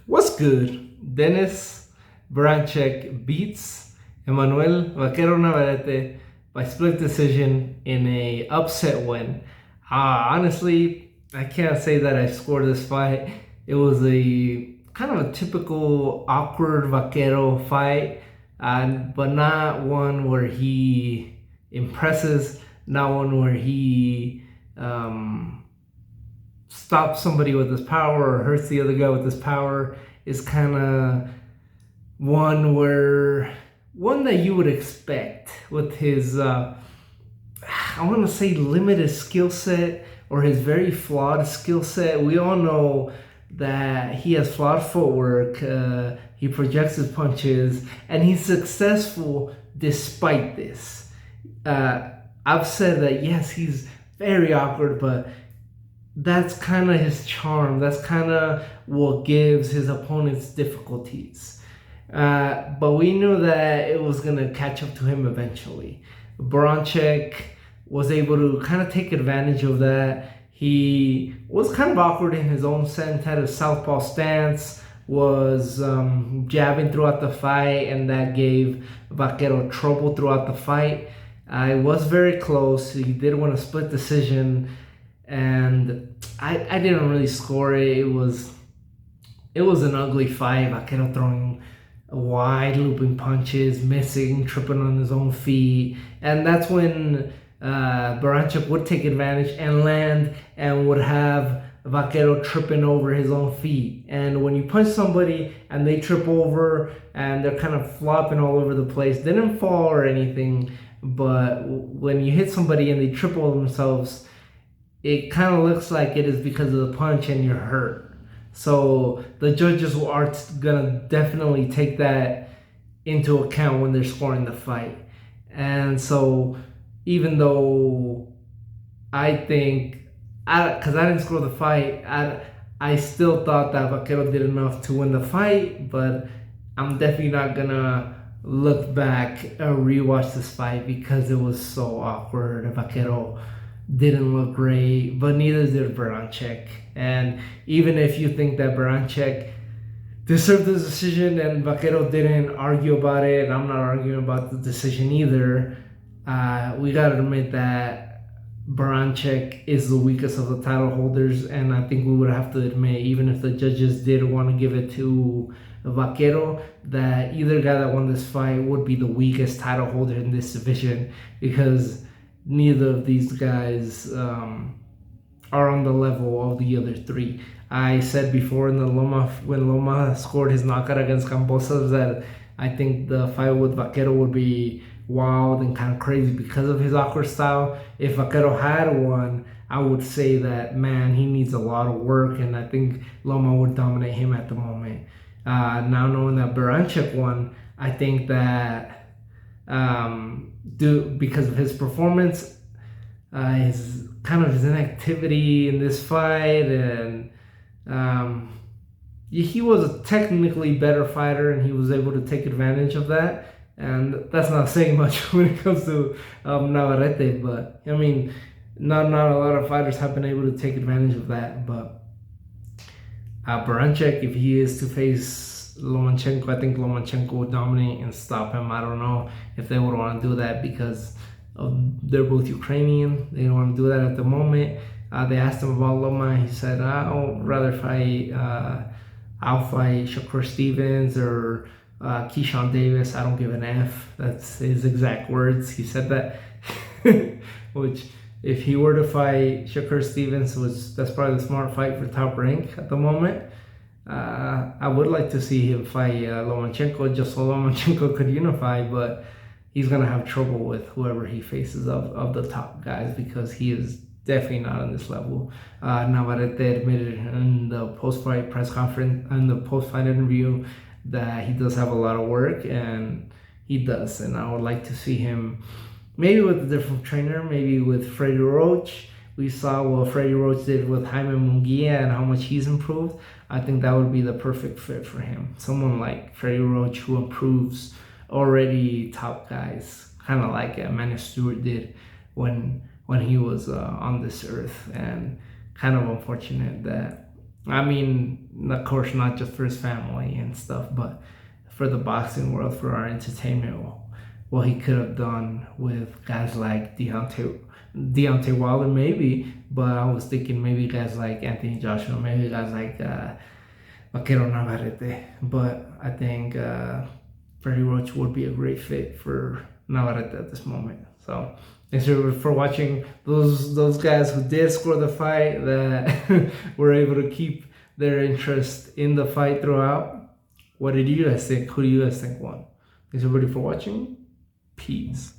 What's good? Dennis Berinchyk beats Emanuel Vaquero Navarrete by split decision in a upset win. Honestly, I can't say that I scored this fight. It was a kind of a typical awkward Vaquero fight, but not one where he impresses, not one where he stops somebody with his power or hurts the other guy with his power. Is kind of one that you would expect with his I want to say limited skill set or his very flawed skill set. We all know that he has flawed footwork. He projects his punches, and he's successful despite this. I've said that yes, he's very awkward, but that's kind of his charm. That's kind of what gives his opponents difficulties. But we knew that it was going to catch up to him eventually. Berinchyk was able to kind of take advantage of that. He was kind of awkward in his own sense, had a southpaw stance, was jabbing throughout the fight, and that gave Vaquero trouble throughout the fight. It was very close. He did win a split decision, and I didn't really score it. It was an ugly fight. Vaquero throwing wide looping punches, missing, tripping on his own feet, and that's when Berinchyk would take advantage and land, and would have Vaquero tripping over his own feet. And when you punch somebody and they trip over and they're kind of flopping all over the place, they didn't fall or anything, but when you hit somebody and they trip over themselves, it kind of looks like it is because of the punch and you're hurt. So the judges are gonna definitely take that into account when they're scoring the fight. And so even though I think, because I didn't score the fight, I still thought that Vaquero did enough to win the fight, but I'm definitely not gonna look back and rewatch this fight because it was so awkward. Vaquero didn't look great, but neither did Berinchyk. And even if you think that Berinchyk deserved the decision and Vaquero didn't argue about it, and I'm not arguing about the decision either, we gotta admit that Berinchyk is the weakest of the title holders, and I think we would have to admit, even if the judges did want to give it to Vaquero, that either guy that won this fight would be the weakest title holder in this division, because neither of these guys are on the level of the other three. I said before in the when Loma scored his knockout against Camposas, that I think the fight with Vaquero would be wild and kind of crazy because of his awkward style. If Vaquero had won, I would say that, man, he needs a lot of work, and I think Loma would dominate him at the moment. Now knowing that Berinchyk won, I think that because of his performance, his inactivity in this fight, and he was a technically better fighter, and he was able to take advantage of that. And that's not saying much when it comes to Navarrete, but I mean, not a lot of fighters have been able to take advantage of that. But Berinchyk, if he is to face Lomachenko, I think Lomachenko would dominate and stop him. I don't know if they would want to do that because they're both Ukrainian. They don't want to do that at the moment. They asked him about Loma. He said, I'll rather fight, I'll fight Shakur Stevens or Keyshawn Davis. I don't give an F. That's his exact words. He said that. Which, if he were to fight Shakur Stevens, that's probably the smart fight for Top Rank at the moment. I would like to see him fight Lomachenko, just so Lomachenko could unify, but he's gonna have trouble with whoever he faces of the top guys, because he is definitely not on this level. Navarrete admitted in the post-fight press conference, in the post-fight interview, that he does have a lot of work, and he does. And I would like to see him maybe with a different trainer, maybe with Freddie Roach. We saw what Freddie Roach did with Jaime Munguia and how much he's improved. I think that would be the perfect fit for him. Someone like Freddie Roach, who improves already top guys, kind of like Emanuel Stewart did when he was on this earth. And kind of unfortunate that I mean, of course, not just for his family and stuff, but for the boxing world, for our entertainment, what he could have done with guys like Deontay Wilder, maybe. But I was thinking maybe guys like Anthony Joshua, maybe guys like Vaquero Navarrete. But I think Freddie Roach would be a great fit for Navarrete at this moment. So thanks for watching. Those guys who did score the fight, that were able to keep their interest in the fight throughout. What did you guys think? Who do you guys think won? Thanks everybody for watching. Peace.